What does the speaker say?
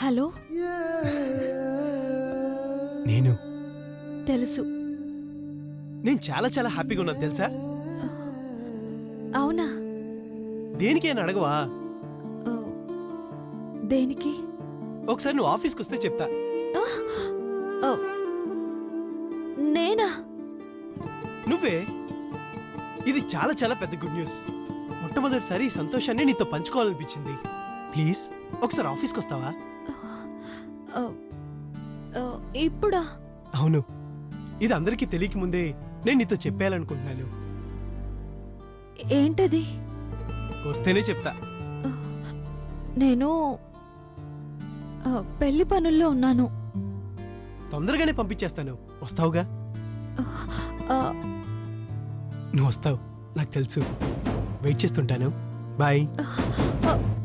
Hello. నేను తెలుసు. నేను చాలా చాలా హ్యాపీగా ఉన్నాను తెలుసా. అవునా? దేనికైనా అడగవా? ఓ, దేనికి? ఒకసారి నువ్వు ఆఫీస్కి వస్తే చెప్తా. ఓ, నేనా? నువ్వే. ఇది చాలా చాలా పెద్ద గుడ్ న్యూస్. మొట్టమొదటిసారి ఈ సంతోషాన్ని నీతో పంచుకోవాలనిపించింది. ప్లీజ్ ఒకసారి ఆఫీస్కి వస్తావా? ఓ, ఓ, ఇప్పుడా? అవును, ఇది అందరికీ తెలియక ముందే నేను నీతో చెప్పేయాలనుకుంటున్నాను. ఏంటది? వస్తేనే చెప్తా. నేను పెళ్లి పనుల్లో ఉన్నాను. తొందరగానే పంపించేస్తాను. వస్తావుగా? ఆ, నువ్వు వస్తావు నాకు తెలుసు. వెయిట్ చేస్తుంటాను. బాయ్. ఆ,